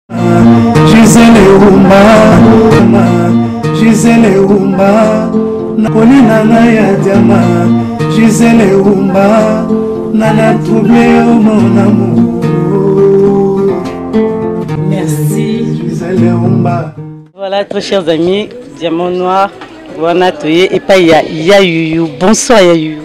Gisele Umba, Gisele Umba, Nakolina na ya diama, Gisele Umba, Nana troublé mon amour. Merci. Gisele Umba. Voilà, très chers amis, Diamant Noir, voilà, et pas Yayou. Bonsoir Yayou.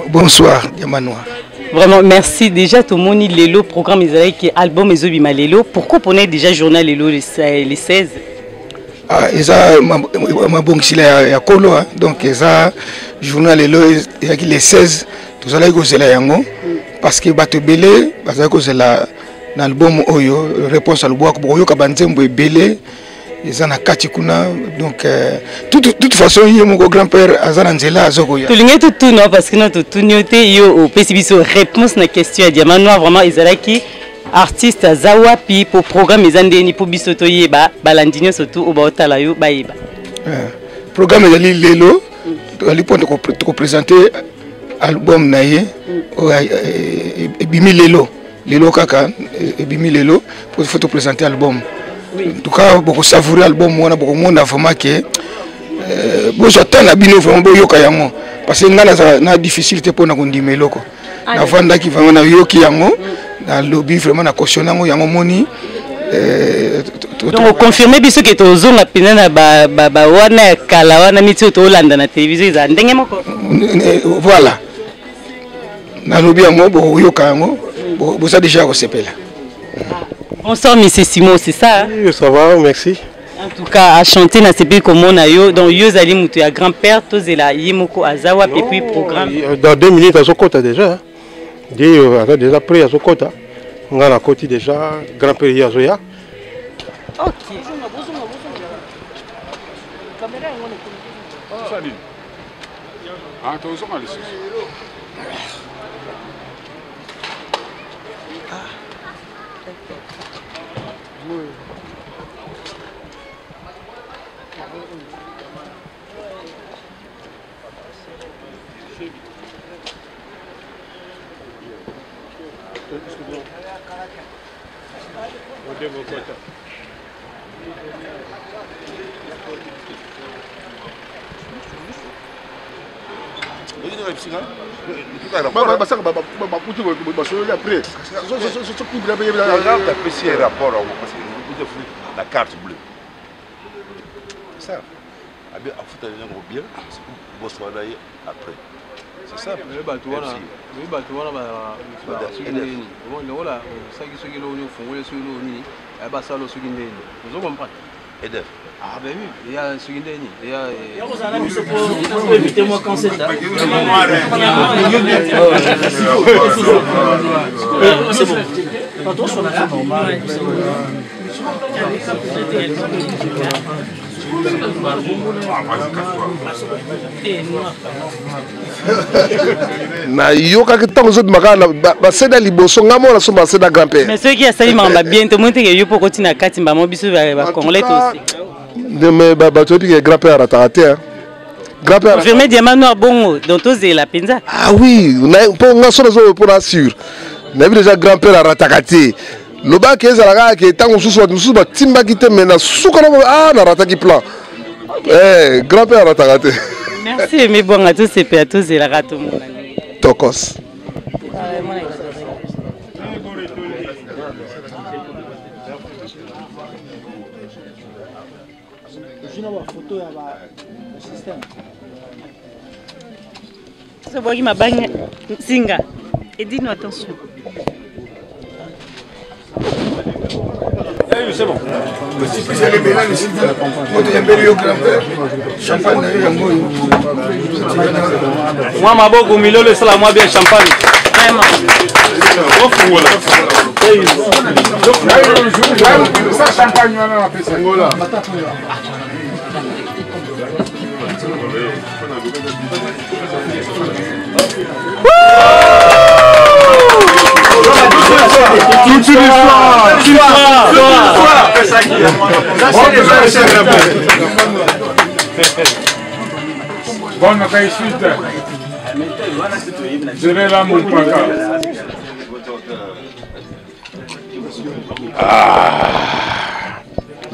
Bonsoir Diamant Noir. Vraiment, merci. Déjà, tout le monde, Lelo, programme qui est album Ezobima Lelo. Pourquoi prenez déjà journal Lelo les 16? Ah, et ça, ma bonne il y a Kolo, donc ça, journal Lelo, il y a les 16, tout ça là, c'est la yango, parce que Bato Belé, parce que c'est l'album Oyo, réponse à l'bois, pour Oyo Kabanzembo et Belé. Ils na Katikuna, donc toute façon il y a mon grand-père Azananzela Azogoya. Tout le tout non parce que notre tout noté yo au PCBso réponse na question à Diamant Noir vraiment Izalaki artiste Zawapi pour programme ezandeni pour bisoto yeba balandinyo surtout au baotala yo bayeba. Programme ezali lelo ali point de présenter album naie ebimi lelo kaka ebimi lelo pour photo présenter album. En tout cas, beaucoup savourer l'album, beaucoup de monde a vraiment que j'attends la bino vraiment beaucoup yango parce que na difficulté pour na kondimé loko. Na vanda qui vraiment na yoki yango, na lobby vraiment na cautionner yango moni. Donc confirmer biso que tozo na pina na ba wana kala wana miti to Hollande na télévision za ndenge moko. Voilà. Na lobby yango bo yoka yango, bo ça déjà recépela. Bonsoir, M. Simon, c'est ça? Oui, ça va, merci. En tout cas, à chanter dans ces pays comme on a eu, donc Yo Zali Moutou, à grand-père, Tozela, Yemoko, Azawa, et puis programme. Dans 2 minutes à Sokota déjà. Déjà prêt à Sokota. On a la côté déjà, grand-père Yazoya. Ok. La carte bleue. C'est ça. Bien, bonsoir après. C'est ça. Ah ben oui, il y a ce qui est Invitez-moi quand c'est là. C'est bon. Quand on a normal. Na yoka que tant aux autres magana c'est dans liboso ngamo la soma c'est dans grand-père. Mais ceux qui a sali mamba bien to monte que yo poko tina kati mbamo biso ba congolais aussi. Mais tu dis que grand-père a raté hein. Grand-père. Confirmé Diamant Noir bongo dans tous la penza. Ah oui, pour nga sona zo pour assurer. Na vu déjà grand-père a raté. Le bac est à la que tant on sous ba timba qui te mena soukana na rataki plan. Eh, grand-père a raté. Merci, mais bon, à tous ces pays, à tous et la rate au monde. Tokos. Ce bois qui m'a bagné, Singa. Et dis-nous attention. C'est bon. Vous allez bien ici. Champagne. moi, ma bogue au milieu, le salam, moi bien champagne. Vraiment. Ça champagne, on a fait ça. Toute une Bonne réussite. Je vais là mon placard.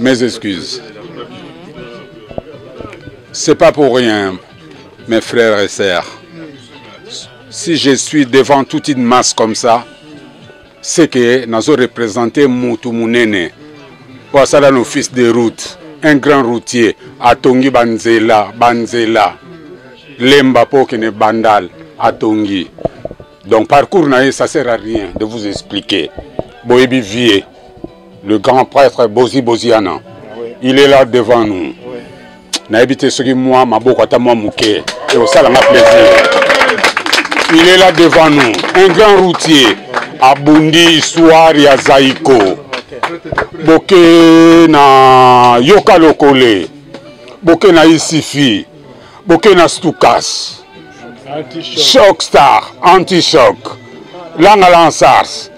mes excuses. C'est pas pour rien, mes frères et sœurs. Si je suis devant toute une masse comme ça, c'est que nous avons représenté Moutou Mounene. Voilà nos fils de route, un grand routier, Atongi Banzela, Lemba Pokene Bandal, Atongi. Donc parcours, ça ne sert à rien de vous expliquer. Boébi Vie, le grand prêtre Bozi Boziana, il est là devant nous. Naïbité ce qui moi, ma bokata moi mouké, et au ça, m'a plaisir. Il est là devant nous, un grand routier, Abundi Histoire ya Zaiko. Boké na Yoka Lokole, Boké na Isifi, Boké na Stukas, Shock Star, Anti-Choc, Langa Lansars.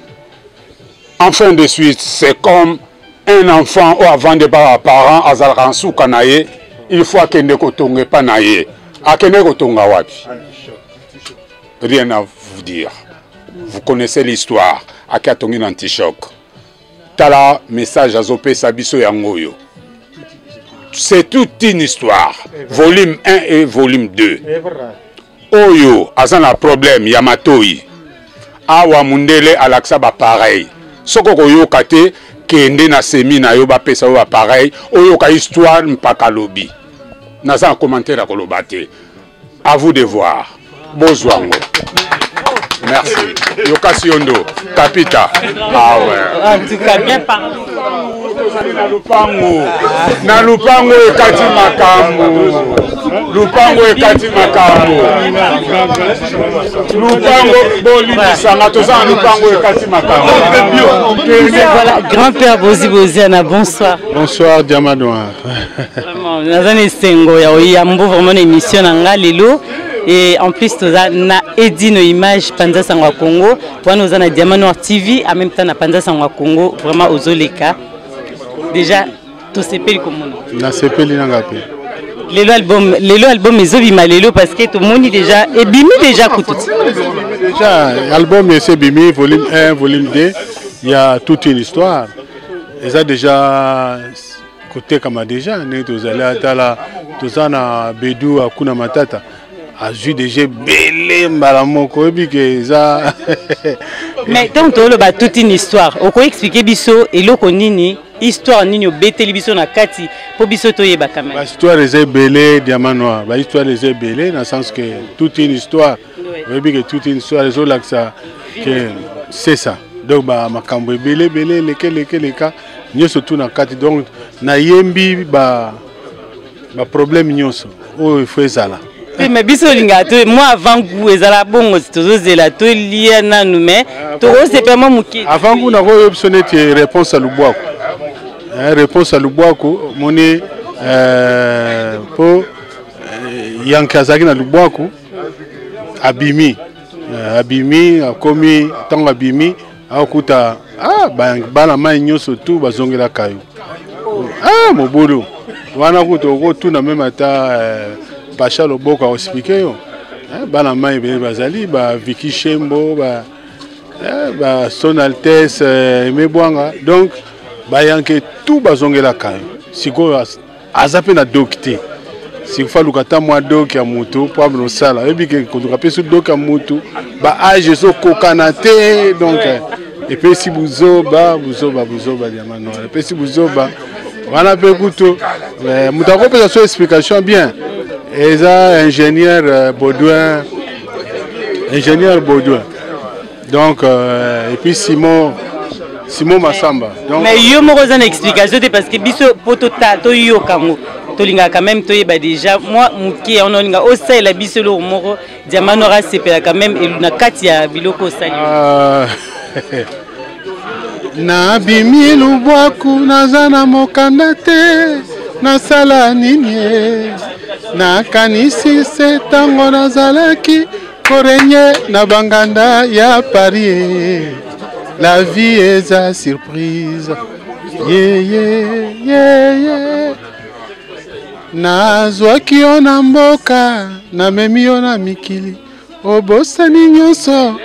En fin de suite, c'est comme un enfant ou avant de parler à parents, à Zalransou Kanaye, il faut qu'il ne kotonge pas naye. Akene kotonga wapi. Rien à vous dire. Vous connaissez l'histoire. Akatongi Anti-Choc. Tala message à Zopé Sabiso Yangoyo. C'est toute une histoire. Volume 1 et volume 2. Oyo, azana problème, Yamatoi. Awa Mundele Alaksa ba pareil. Soko koyo kate, kende na semina yo ba pesa yo ba pareil. Oyo ka histoire mpaka lobi. Naza un commentaire à Kolobate. À vous de voir. Bozwango. Merci. Yoka Siondo, Kapita. Ah ouais. En tout cas, bien parlé. Na lupango ekati makambo. Lupango ekati makambo. Lupango boli bisanga toza lupango ekati makambo. Voilà, grand-père Bozi Boziana, bonsoir. Bonsoir Diamant Noir. Vraiment, nazane sengo ya oyambo vraiment une émission nanga lelo. Et en plus, tu as une image Panza Sangwa Congo. Toi, nous avons Diamant Noir TV. En même temps, na Panza Sangwa Congo. Vraiment, aux Oleka. Déjà, tu sais pas comment. Na sais pas l'ingapé. Les albums, ils ont vu parce que tout le monde déjà. Et Bimi déjà coûte. Déjà, l'album c'est Bimi, volume 1, volume 2. Il y a toute une histoire. Et ça déjà. Côté comme déjà, nous allons à la. Nous allons à Bédou, à Kuna Matata. Azu déjà belé malamoko que ça. Mais tant que le toute une histoire. On peut expliquer biso et le konini histoire nini obeteli biso na kati pour biso toyeba quand même. L'histoire est belé Diamant Noir. L'histoire est belé dans le sens que toute une histoire. Oui que toute une histoire les autres ça que c'est ça. Donc bah makambo belé les cas nous surtout na kati donc na yembi ba problème nyonso. Oh il faut ça là. Mais biso linga to moi avant goût ezala bongo tozozela to lié na nous mais to c'est pas moi muki avant goût na ko optionné réponse à Lubwako réponse à Lubwako moni pour yankazaki na Lubwako abimi akomi tango abimi akuta bana mai nyoso tout bazongela kayo mobolo wana kuto ko tout na même ata Pacha Loboko a expliqué yo. Bana mai bazali ba Vicky Chembo ba Son Altesse Mebwanga. Donc ba yanke tout bazongela kan. Siko azape na docté. Siko fa lukata mwa doc ya moto pour no sala. Et puis que quand on appelle doc ya moto ba age so kokanate donc et puis si buzoba Diamant Noir. Et puis si buzoba wana pe kuto mutako pesa so explication bien. Et ça, ingénieur Baudouin. Donc, et puis Simon Massamba. Donc, mais il y a une explication parce que biso poto tato yo kango. Tolinga quand même toyeba déjà moi muki on olinga osa la biso lo moro Diamant Noir sepela quand même et na kati ya biloko sali. Na bimi Lubwaku nazana mokanda te na sala nini na kanisi se tango nazalaki korenye na banganda ya Paris. La vie est à surprise. Nazwaki yo na mboka na memi yo na mikili obosani nyonso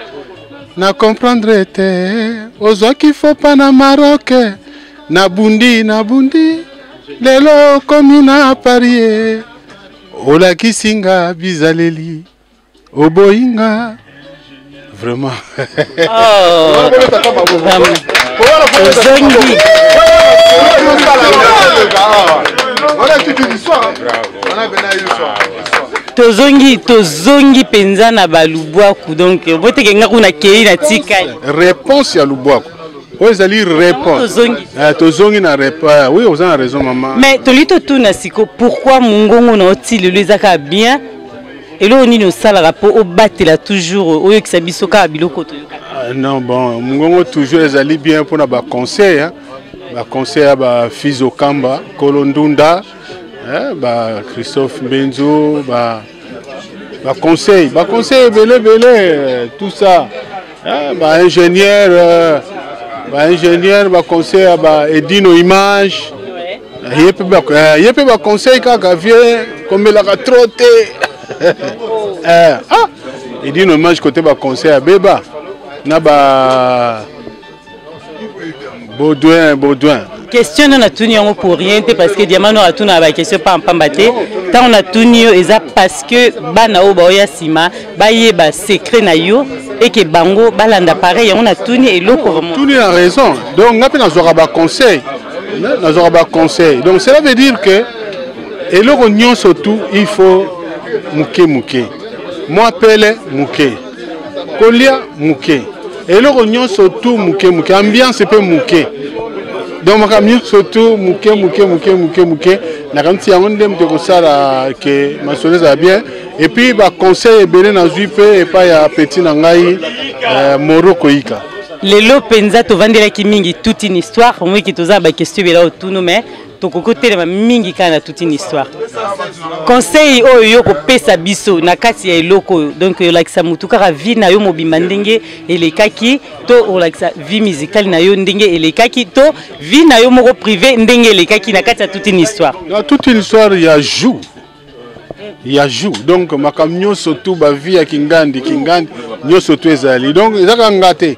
na comprendre te ozwaki fopa na Maroc na bundi lelo komi na parie olakisinga bizaleli oboyinga vraiment. tozongi penza na balubwaku donc boteke nga kuna kei na tikali réponse ya lubwaku oyo ezali réponse tozongi na réponse. Oui, vous avez raison maman, mais tolito tuna siko pourquoi mungongo na otili le ezaka bien elo nini osalaka po obatela toujours oyokisa biso kaka biloko toyoka. Non, bon mungongo toujours ezali bien mpona baconseil baconseil ya bafils okamba kolondunda ba Christophe Mbenzo baconseil ebele tout ça ingénieur baconseil ba Edino Image yepe baconseil kaka vie komelaka trop te Edino Image côté baconseil ya beba na ba Baudouin. Question on a tuni yango pour rien parce que Diamant Noir a tuni ba question pas en pambate tant on a tuni eza parce que bana o ba ya sima ba yeba secret na yo et que bango balanda pareil on a tuni et loko vraiment tuni a raison donc ngapi na zora ba conseil donc cela veut dire que et loko nyonso tout il faut muke moi pele muke kolia muke et loko nyonso tout muke ambiance pe muke. Donc ma camion surtout muke na kanti yango ndem te kosala ke masole za bien et puis ba conseil ebele na zuipe et pas ya petit na ngai Moroko ika lelo penza to vandela ki mingi toute une histoire moi qui toza ba question bela otuno mais to kokote ma mingi kana toute une histoire conseil oyo ko pesa biso na kati ya eloko donc yo like sa mutuka vie na yo mobimba ndenge elekaki to o like sa vie musicale na yo ndenge elekaki to vie na yo moko privé ndenge elekaki na kati ya toute une histoire. Dans toute une histoire il y a joue donc ma camion surtout ba vie ya kingandi nyo surtout ezali donc ezaka ngate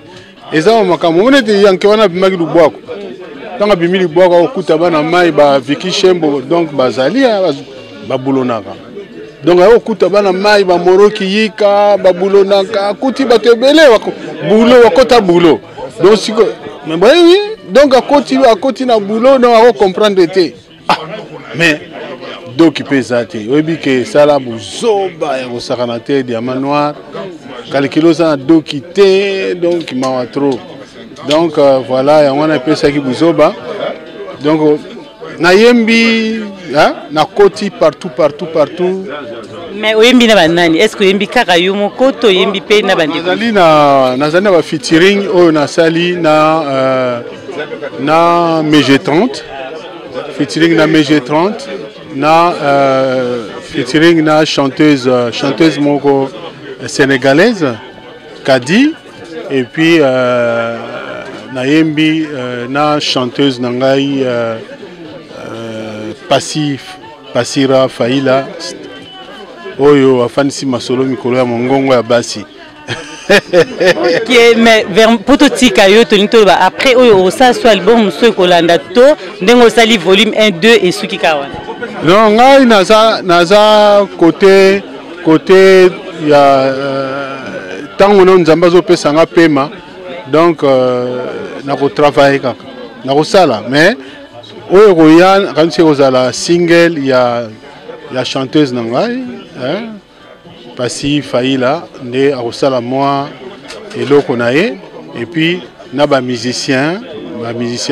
ezama makambo onete yanke wana bimaki lubwako tanga bimili bwako okuta bana mai ba Viki Shembo donc bazali babulonaka donc okuta bana mai ba Moroki yika babulonaka kuti batebele bulo wakota bulo donc siko mais oui donc akoti na bulo donc ako comprendre te mais donc pesati obi ke sala buzoba ya kosakana te Diamant Noir calculo ça doki te donc mawa trop donc voilà ya wana pesa ki buzoba donc na yembi na koti partout mais oyembi na banani est-ce que yembi kaka yo moko to yembi pe na bandi nazali na ba featuring oyo na sali na MG30 featuring na MG30 na featuring na chanteuse moko sénégalaise Kadi et puis Nayembi na chanteuse nangai Passira Faila oyo afanisi masolo mikolo ya mongongo ya basi. Okay, mais poto tika yo tonito ba après oyo osa so album so kolanda to ndengo sali volume 1 2 et suki kawana. Non ngai naza côté ya tango no nzamba zo pesa nga pema donc na ko travailler kaka na ko sala mais oyo koya quand c'est ozala single ya chanteuse nangai Pasi Faila nde akosala moi eloko na ye et puis na ba musicien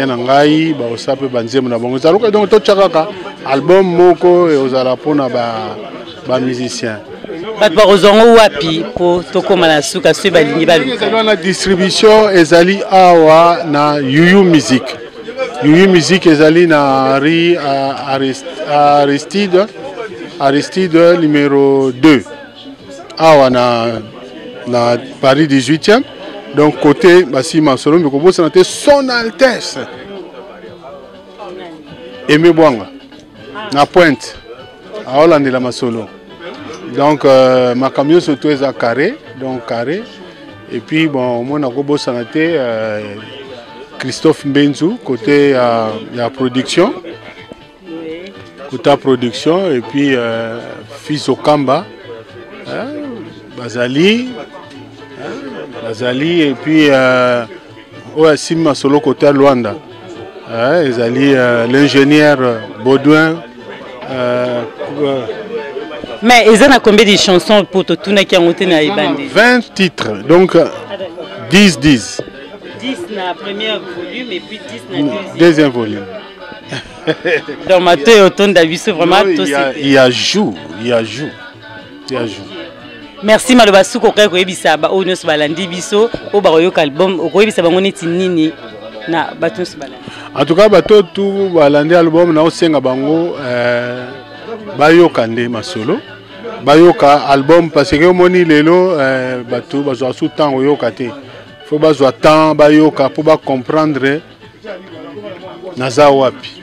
nangai ba osape banzemo na bango zaluka donc to chakaka album moko e ozala pona ba musicien bat ba ozongo wapi po tokoma na suka so balingi balu na distribution ezali awa na Yuyu Music ezali na rue Aristide numéro 2 awa na Paris 18e donc côté basi masolo mais ko santé son altesse Aimé Bwanga na Pointe à Hollande la masolo donc ma camion surtout est à carré et puis bon moi na ko santé Christophe Mbenzu côté la production Kota Production et puis Fils Okamba, Bazali et puis Oasim Solo Kota Luanda, l'ingénieur Baudouin. Mais ils ont combien de chansons pour tout le qui ont été dans les bandes? 20 titres, donc 10. 10 dans le premier volume et puis 10 dans le deuxième volume. Donc maintenant, il y a autant d'avis vraiment. Il y a joue. Merci Maloba Suko ko yebisa ba o nyos balandi biso o ba yo album o ko yebisa bango neti nini na batos balandi. En tout cas bato tout balandi album na osenga bango bayoka nde masolo bayoka album parce que moni lelo bato bazwa sous temps oyoka te faut bazwa temps bayoka pour ba comprendre naza wapi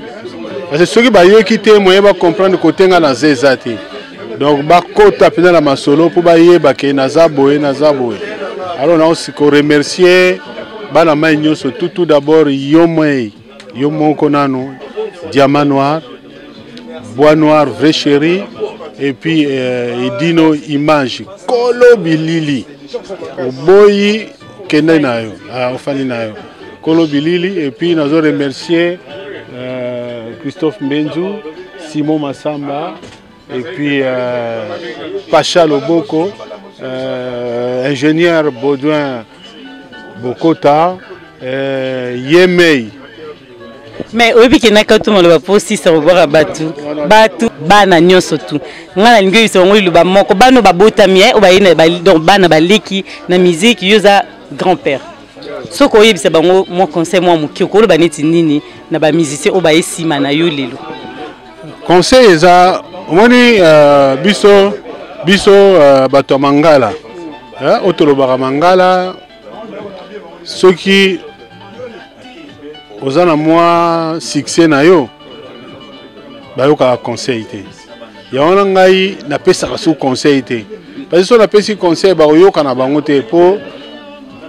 parce que soki bayoki te moyen ba comprendre côté nga na zezati. Donc bakota pena la masolo pour bayeba ke naza boye. Alors on aussi remercier bana mainyo tout d'abord yo moko nano Diamant Noir, Bois Noir Vrai Chéri et puis Edino Image Kolo Bilili Oboyi kende nayo ofani nayo Kolo Bilili et puis nazo remercier Christophe Mbenzu, Simon Massamba et puis Pacha Loboko, ingénieur Baudouin Bokota, Yemei. Mais au début, il y a quand on va poster sur le batu, bana nyonso tout. Ngala lingi so ngoli luba moko bano babota mie o bayina donc bana baleki na musique yoza grand-père. Soko yebisa bango mon conseil moi muki ko lo baneti nini na ba musicien o bayesima na yo lelo. Conseil eza omoni biso bato mangala otolobaka mangala soki ozana mwa succès na yo bayoka conseil te ya wana ngai napesaka sous conseil te parce que so napesi conseil bayoka na bango te po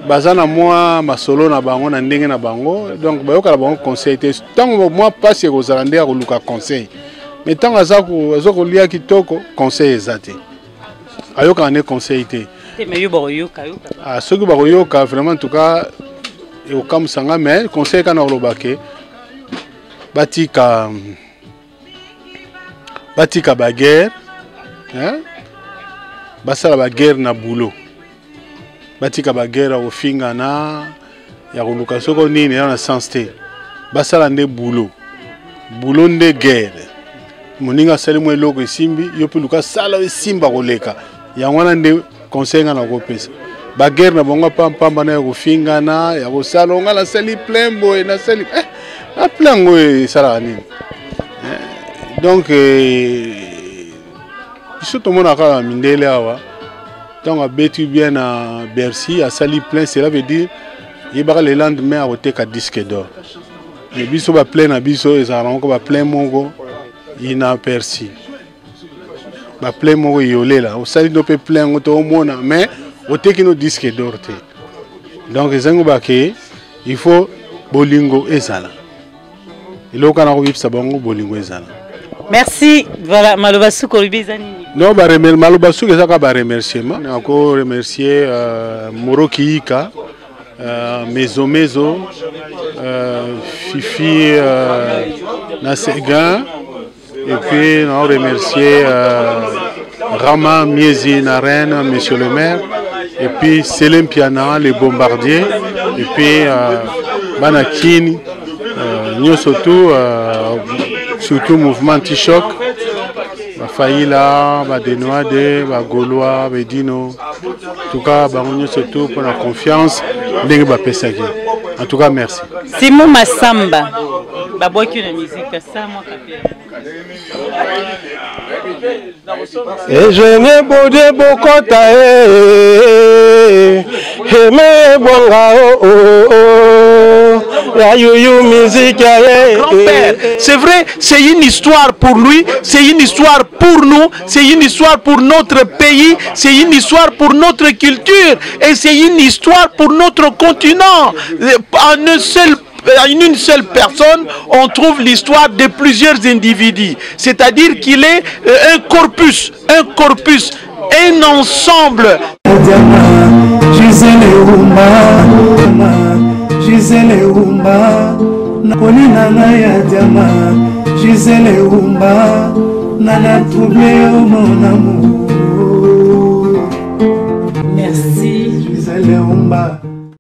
bazana mwa masolo na bango na ndenge na bango donc bayoka na bango conseil te tango mwa pasi kozala nde ya koluka conseil. Mais tant que ça, lia kitoko conseil ezate. Ayoka ne conseil te. Mais yo bayoka. Ah ceux qui bayoka vraiment en tout cas et au kam sanga mais conseil kana olobake batika baguerre hein basala baguerre na boulot. Batika baguerre au finga na ya koluka soko nini na sens te. Basala nde boulot. Boulot nde guerre. Moninga salimu eloko esimbi yo pe luka sala esimba koleka ya wana nde conseil na kopesa ba guerre na bongo pamba na ko fingana ya ko salonga la sali plein boy na sali na plein boy sala nini donc biso to mona ka mindele awa donc a betu bien na Bercy a sali plein cela veut dire il ba le lendemain a oteka disque d'or et biso ba plein na biso ezala ko ba plein mongo inaperçu. Ba plein moko yolela, o sali no pe plein ngoto mona mais o teki no disque d'or te. Donc ezango ba ke il faut bolingo ezala. Iloka na ko bipsa bango bolingo ezala. Merci. Voilà, Maloba Suko Rubizani. Non, ba remercier Maloba Suko ezaka ba remerciement. Encore remercier Moroki Ika, Mezo, Fifi Nasegan. Et puis, on remercier Rama Miezi Naren, monsieur le maire. Et puis, Selim Piana, les bombardiers. Et puis, Banakini, nous surtout mouvement Anti-Choc. Faïla, Denouade, Gaulois, Bedino. En tout cas, nous surtout pour la confiance. En tout cas, merci. Simon Massamba. Baboki la musique, ça moi et je n'ai beau de Bokota me bonga musique. Grand-père, c'est vrai, c'est une histoire pour lui, c'est une histoire pour nous, c'est une histoire pour notre pays, c'est une histoire pour notre culture et c'est une histoire pour notre continent. En un seul une seule personne, on trouve l'histoire de plusieurs individus. C'est-à-dire qu'il est un corpus, un ensemble. Merci.